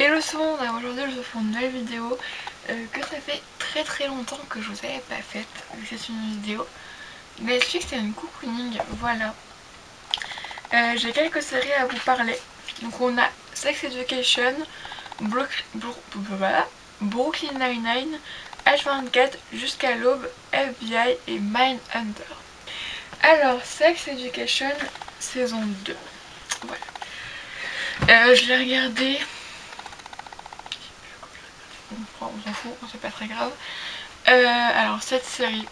Hello tout le monde, aujourd'hui je vous fais une nouvelle vidéo que ça fait très longtemps que je vous avais pas faite. C'est une vidéo Netflix, c'est une cocooning, voilà. J'ai quelques séries à vous parler. Donc on a Sex Education, Brooklyn Nine-Nine, H24, Jusqu'à l'aube, FBI et Mindhunter. Alors Sex Education saison 2, voilà. Je l'ai regardé. On s'en fout, c'est pas très grave. Alors cette série,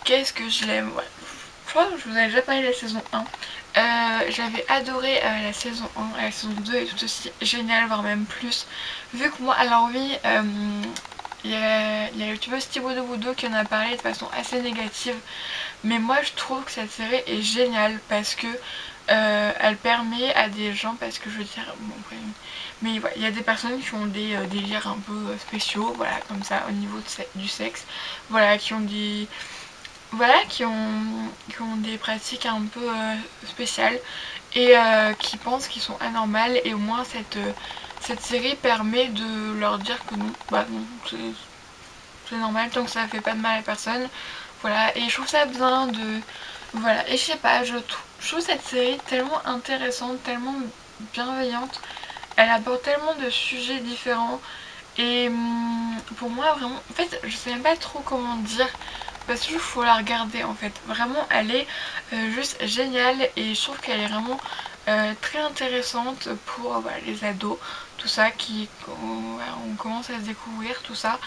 qu'est-ce que je l'aime, ouais. Je crois que je vous avais déjà parlé de la saison 1. J'avais adoré la saison 1, la saison 2 est tout aussi géniale, voire même plus. Vu que moi, alors oui, il y a le youtubeuse Thibaut de Boudot qui en a parlé de façon assez négative. Mais moi je trouve que cette série est géniale parce que elle permet à des gens, parce que je veux dire, bon, après, mais voilà, il y a des personnes qui ont des délires un peu spéciaux, voilà, comme ça, au niveau du sexe, voilà, qui ont des, voilà, qui ont des pratiques un peu spéciales et qui pensent qu'ils sont anormales, et au moins cette série permet de leur dire que non, bah non, c'est normal tant que ça fait pas de mal à personne, voilà. Et je trouve ça bien de, voilà, et je sais pas, je trouve cette série tellement intéressante, tellement bienveillante, elle aborde tellement de sujets différents. Et pour moi vraiment, en fait je sais même pas trop comment dire, parce qu'il faut la regarder en fait. Vraiment elle est juste géniale, et je trouve qu'elle est vraiment très intéressante pour les ados, tout ça, on commence à se découvrir tout ça.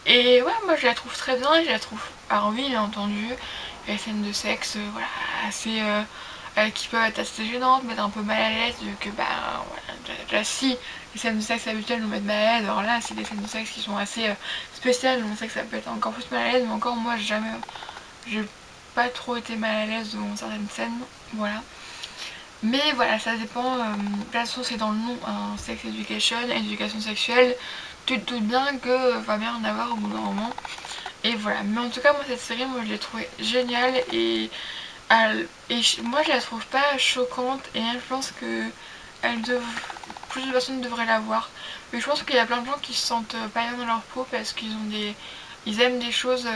Et ouais, moi je la trouve très bien, et je la trouve, alors oui bien entendu, les scènes de sexe, voilà, assez, qui peuvent être assez gênantes, mettre un peu mal à l'aise, vu que bah voilà, déjà si les scènes de sexe habituelles nous mettent mal à l'aise, alors là c'est des scènes de sexe qui sont assez spéciales, on sait que ça peut être encore plus mal à l'aise, mais encore moi j'ai pas trop été mal à l'aise dans certaines scènes, voilà. Mais voilà, ça dépend, de toute façon c'est dans le nom, hein, sex education, éducation sexuelle, tu te doutes bien que va bien en avoir au bout d'un moment. Et voilà, mais en tout cas moi cette série, moi je l'ai trouvée géniale, et, moi je la trouve pas choquante, et je pense que plus de personnes devraient la voir. Mais je pense qu'il y a plein de gens qui se sentent pas bien dans leur peau parce qu'ils ont ils aiment des choses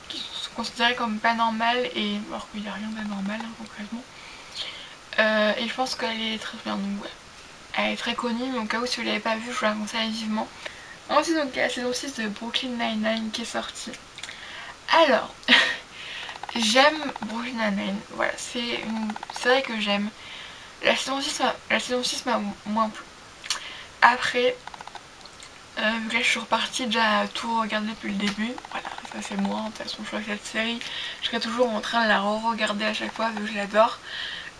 qui sont considérées comme pas normales, et alors qu'il n'y a rien d'anormal, hein, concrètement. Et je pense qu'elle est très bien, donc ouais. Elle est très connue, mais au cas où si vous l'avez pas vue, je vous la conseille vivement. Ensuite, donc, il y a la saison 6 de Brooklyn Nine-Nine qui est sortie. Alors, j'aime Brooklyn Nine-Nine, voilà, c'est une série que j'aime. La saison 6 m'a moins plu. Après, vu que là je suis repartie déjà à tout regarder depuis le début, voilà, ça c'est moi, de toute façon je crois que cette série, je serai toujours en train de la re-regarder à chaque fois vu que je l'adore.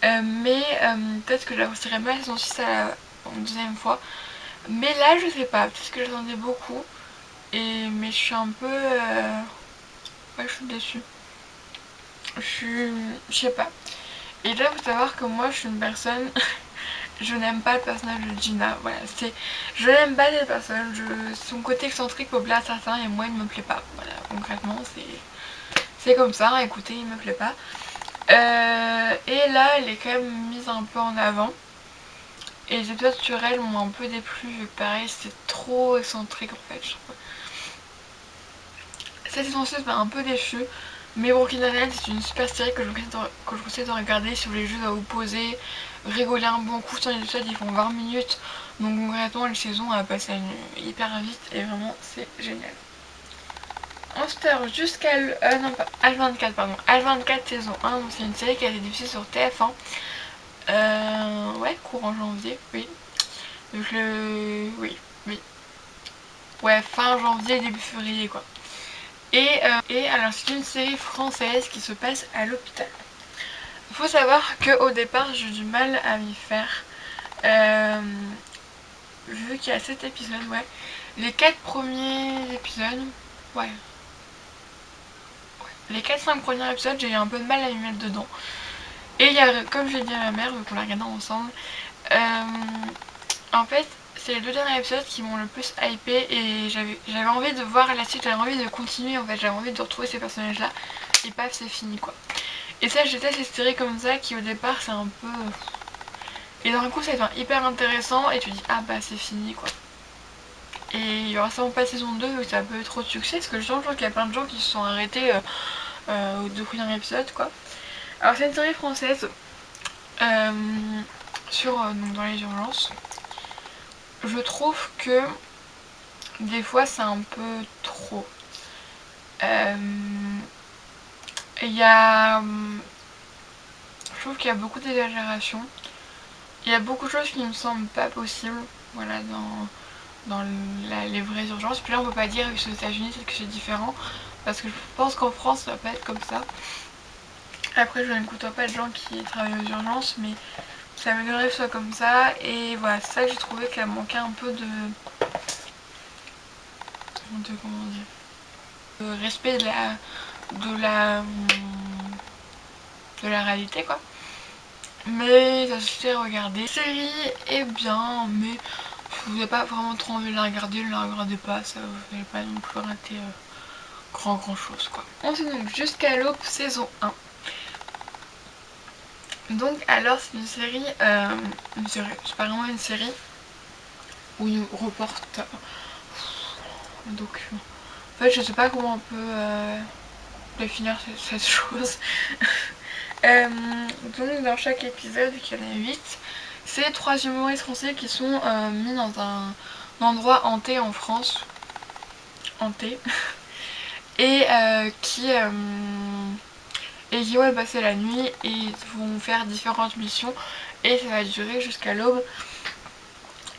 Mais peut-être que je la conseillerais pas la saison 6 en deuxième fois. Mais là je sais pas, peut-être que j'attendais beaucoup. Mais je suis un peu... ouais, je suis déçue. Je sais pas. Et là, faut savoir que moi, je suis une personne... je n'aime pas le personnage de Gina. Voilà, c'est... Je n'aime pas cette personne. Son côté excentrique peut plaire à certains, et moi, il me plaît pas. Voilà, concrètement, c'est comme ça. Hein, écoutez, il me plaît pas. Et là, elle est quand même mise un peu en avant. Et les épisodes sur elle m'ont un peu déplu, vu que pareil, c'est trop excentrique en fait, je trouve. Cette saison 6 m'a un peu déçue. Mais Brooklyn Nine-Nine, c'est une super série que je vous conseille de regarder si vous voulez juste à vous poser, rigoler un bon coup. Sans les épisodes, ils font 20 minutes. Donc concrètement, la saison a passé hyper vite, et vraiment, c'est génial. Ensuite, alors, non, pas H24, pardon. H24 saison 1, donc c'est une série qui a été diffusée sur TF1. Ouais, courant janvier, oui. Donc oui, oui. Ouais, fin janvier, début février, quoi. Et alors, c'est une série française qui se passe à l'hôpital. Il faut savoir qu'au départ, j'ai eu du mal à m'y faire. Vu qu'il y a 7 épisodes, ouais. Les 4 premiers épisodes, ouais. Les 4-5 premiers épisodes, j'ai eu un peu de mal à m'y mettre dedans. Et il y a, comme je l'ai dit à ma mère, vu qu'on l'a regardé ensemble, en fait, c'est les 2 derniers épisodes qui m'ont le plus hypé, et j'avais envie de voir la suite, j'avais envie de continuer en fait, j'avais envie de retrouver ces personnages là, et paf, c'est fini quoi. Et ça, je déteste les séries comme ça qui au départ c'est un peu... Et d'un coup ça devient hyper intéressant et tu dis ah bah c'est fini quoi. Et il y aura sûrement pas de saison 2 où ça a peu trop de succès parce que je crois qu'il y a plein de gens qui se sont arrêtés aux 2 premiers épisodes quoi. Alors c'est une série française euh, donc dans les urgences. Je trouve que des fois c'est un peu trop. Il y a... Je trouve qu'il y a beaucoup d'exagération. Il y a beaucoup de choses qui ne me semblent pas possibles, voilà, dans les vraies urgences. Puis là on peut pas dire que aux États-Unis c'est que c'est différent, parce que je pense qu'en France ça va pas être comme ça. Après je ne côtoie pas de gens qui travaillent aux urgences, mais ça m'étonnerait que ce soit comme ça. Et voilà, c'est ça que j'ai trouvé qu'elle manquait un peu de comment dire, de respect de la de la réalité quoi. Mais ça se fait regarder. La série est bien, mais si vous n'avez pas vraiment trop envie de la regarder, ne la regardez pas, ça vous n'allez pas non plus rater grand chose quoi. On se donc jusqu'à l'aube saison 1. Donc alors c'est une série, c'est pas vraiment une série ou une reporte un document. En fait je sais pas comment on peut définir cette chose. Donc dans chaque épisode, vu qu'il y en a 8, c'est 3 humoristes français qui sont mis dans un endroit hanté en France. Hanté. Et qui vont passer la nuit et ils vont faire différentes missions. Et ça va durer jusqu'à l'aube.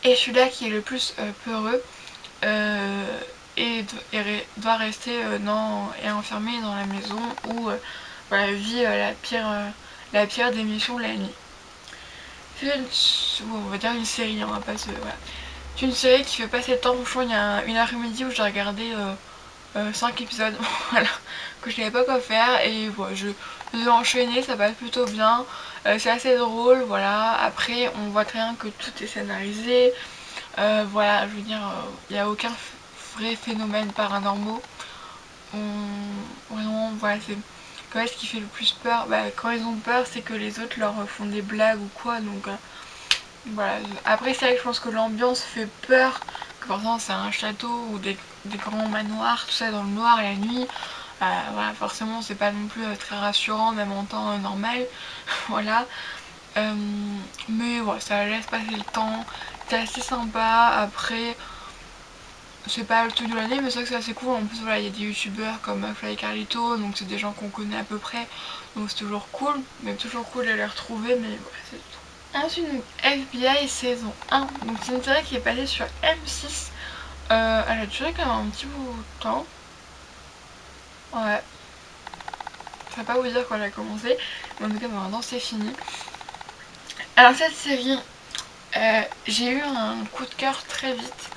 Et celui-là qui est le plus peureux et doit rester enfermé dans la maison où vit la pire des missions la nuit. On va dire une série, on va pas se... Voilà. C'est une série qui fait passer le temps. Franchement, il y a une après-midi où j'ai regardé 5 épisodes, voilà, que je savais pas quoi faire et voilà, je vais enchaîner, ça passe plutôt bien. C'est assez drôle, voilà. Après, on voit très bien que tout est scénarisé. Voilà, je veux dire, il n'y a aucun vrai phénomène paranormal. Vraiment, voilà, c'est... Quand est-ce qui fait le plus peur? Quand ils ont peur, c'est que les autres leur font des blagues ou quoi, donc voilà. Après, c'est vrai que je pense que l'ambiance fait peur, que forcément c'est un château ou des grands manoirs, tout ça dans le noir la nuit. Voilà, forcément c'est pas non plus très rassurant, même en temps normal, voilà. Mais voilà, ça laisse passer le temps, c'est assez sympa. Après, c'est pas le truc de l'année, mais c'est vrai que c'est assez cool. En plus, voilà, il y a des youtubeurs comme Fly Carlito, donc c'est des gens qu'on connaît à peu près, donc c'est toujours cool. Même toujours cool de les retrouver, mais voilà, c'est tout. Ensuite, donc, FBI saison 1. Donc, c'est une série qui est passée sur M6. Elle a duré quand même un petit bout de temps. Ouais. Je vais pas vous dire quand elle a commencé, mais en tout cas, maintenant c'est fini. Alors, cette série, j'ai eu un coup de cœur très vite.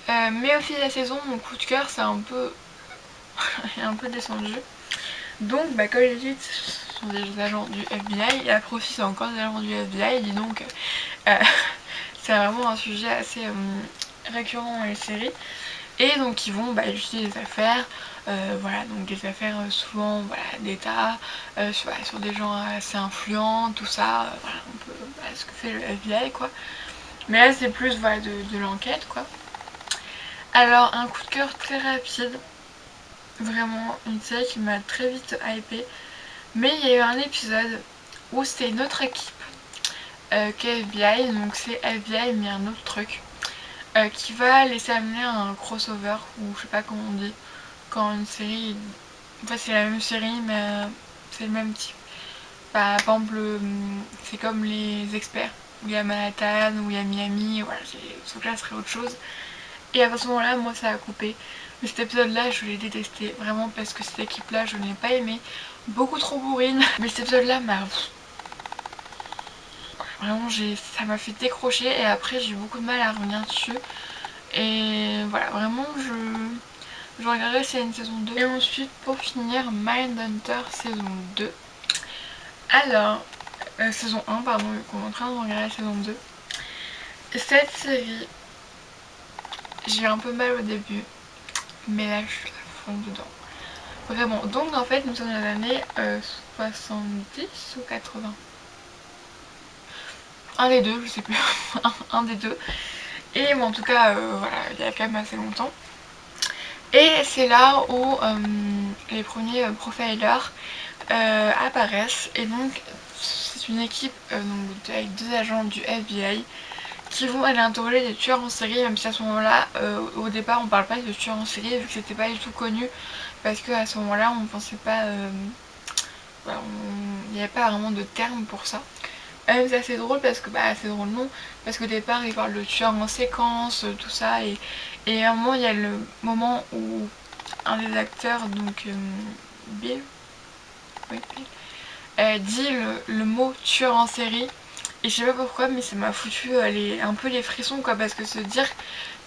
Mais au fil de la saison, mon coup de cœur c'est un peu descendu. Donc comme j'ai dit, ce sont des agents du FBI et après aussi c'est encore des agents du FBI, dis donc c'est vraiment un sujet assez récurrent dans les séries. Et donc ils vont élucider des affaires, voilà, donc des affaires souvent d'État, sur des gens assez influents, tout ça, voilà, un peu ce que fait le FBI quoi. Mais là c'est plus de l'enquête quoi. Alors un coup de cœur très rapide, vraiment une série qui m'a très vite hypée. Mais il y a eu un épisode où c'était une autre équipe que FBI, donc c'est FBI mais un autre truc, qui va laisser amener un crossover, ou je sais pas comment on dit, quand une série... En fait c'est la même série mais c'est le même type. Par exemple, c'est comme les experts, où il y a Manhattan, où il y a Miami, voilà, sauf que là ce serait autre chose. Et à ce moment-là, moi ça a coupé. Mais cet épisode-là, je l'ai détesté, vraiment, parce que cette équipe-là, je n'ai pas aimé. Beaucoup trop bourrine. Mais cet épisode-là m'a... Vraiment, ça m'a fait décrocher et après j'ai eu beaucoup de mal à revenir dessus. Et voilà, vraiment, je regarderai si y a une saison 2. Et ensuite, pour finir, Mindhunter saison 2. Alors, saison 1, pardon, qu'on est en train de regarder la saison 2. Cette série, j'ai eu un peu mal au début, mais là je suis à fond dedans. Vraiment, donc en fait nous sommes dans l'année 70 ou 80. un des deux, je sais plus, un des deux. Et bon, en tout cas, voilà, il y a quand même assez longtemps. Et c'est là où les premiers profilers apparaissent. Et donc, c'est une équipe donc, avec 2 agents du FBI qui vont aller interroger des tueurs en série, même si à ce moment-là, au départ, on parle pas de tueurs en série, vu que c'était pas du tout connu, parce qu'à ce moment-là, on pensait pas... voilà, il n'y avait pas vraiment de terme pour ça. C'est assez drôle parce que, assez drôle non, parce qu'au départ ils parlent de tueurs en séquence, tout ça, et à un moment il y a le moment où un des acteurs, donc Bill, oui, Bill dit le mot tueur en série, et je sais pas pourquoi, mais ça m'a foutu un peu les frissons quoi, parce que se dire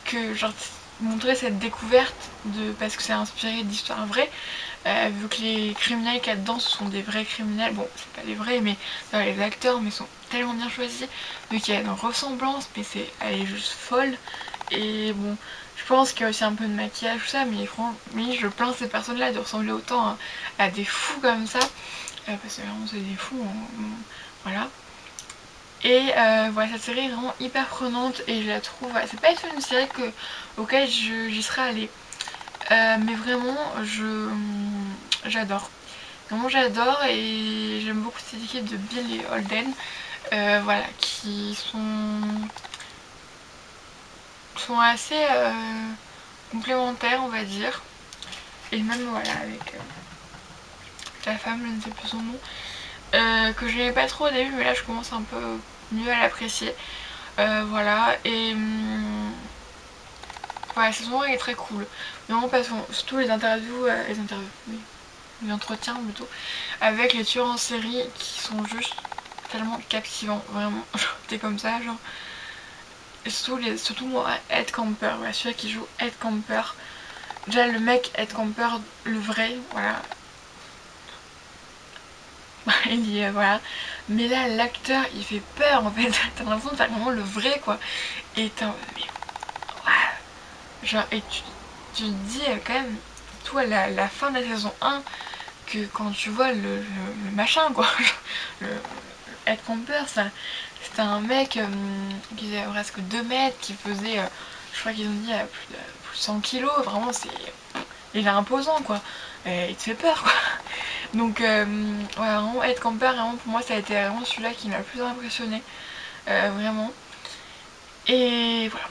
que, genre, montrer cette découverte de parce que c'est inspiré d'histoires vraies, vu que les criminels qu'il y a dedans ce sont des vrais criminels, bon c'est pas les vrais mais les acteurs mais sont tellement bien choisis, vu qu'il y a une ressemblance mais elle est juste folle. Et bon, je pense qu'il y a aussi un peu de maquillage tout ça, mais franchement je plains ces personnes là de ressembler autant à des fous comme ça, parce que vraiment c'est des fous hein, voilà. Et voilà, cette série est vraiment hyper prenante et je la trouve, voilà, c'est pas une série auquel j'y serais allée, mais vraiment j'adore. Vraiment j'adore, et j'aime beaucoup cette équipe de Bill et Holden, voilà, qui sont assez complémentaires on va dire. Et même voilà avec la femme, je ne sais plus son nom, que je n'aimais pas trop au début, mais là je commence un peu mieux à l'apprécier. Voilà, et voilà, la saison 1 est très cool. Vraiment parce que surtout oui, les entretiens plutôt, avec les tueurs en série qui sont juste tellement captivants, vraiment. T'es comme ça, genre. Et surtout moi, Ed Camper, voilà, celui qui joue Ed Camper. Déjà le mec Ed Camper, le vrai, voilà. Il dit voilà. Mais là l'acteur il fait peur en fait. T'as l'impression que t'as vraiment le vrai quoi. Et mais genre, et tu te dis quand même, toi, la fin de la saison 1, que quand tu vois le machin, quoi, le Ed Camper, c'était un mec qui faisait presque 2 mètres, qui faisait, je crois qu'ils ont dit, plus de 100 kilos, vraiment, il est imposant, quoi. Et il te fait peur, quoi. Donc, ouais, vraiment, Ed Camper, vraiment, pour moi, ça a été vraiment celui-là qui m'a le plus impressionné, vraiment. Et voilà.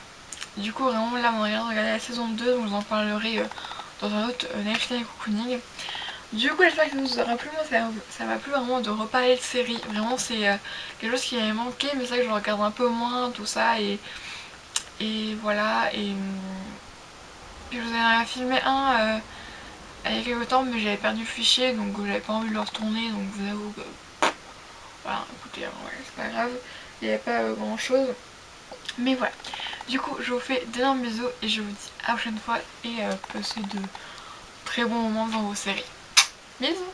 Du coup, vraiment, là, on regarde la saison 2, donc je vous en parlerai dans un autre Netflix Cocooning. Du coup, j'espère que ça vous aura plu. Moi, ça m'a plu vraiment de reparler de séries. Vraiment, c'est quelque chose qui m'avait manqué, mais c'est vrai que je regarde un peu moins, tout ça, et voilà. Et puis, je vous en ai filmé un il y a quelques temps, mais j'avais perdu le fichier, donc j'avais pas envie de le retourner, donc je vous avoue que, voilà, écoutez, ouais, c'est pas grave, il n'y avait pas grand chose. Mais voilà. Du coup, je vous fais d'énormes bisous et je vous dis à la prochaine fois, et passez de très bons moments dans vos séries. Bisous!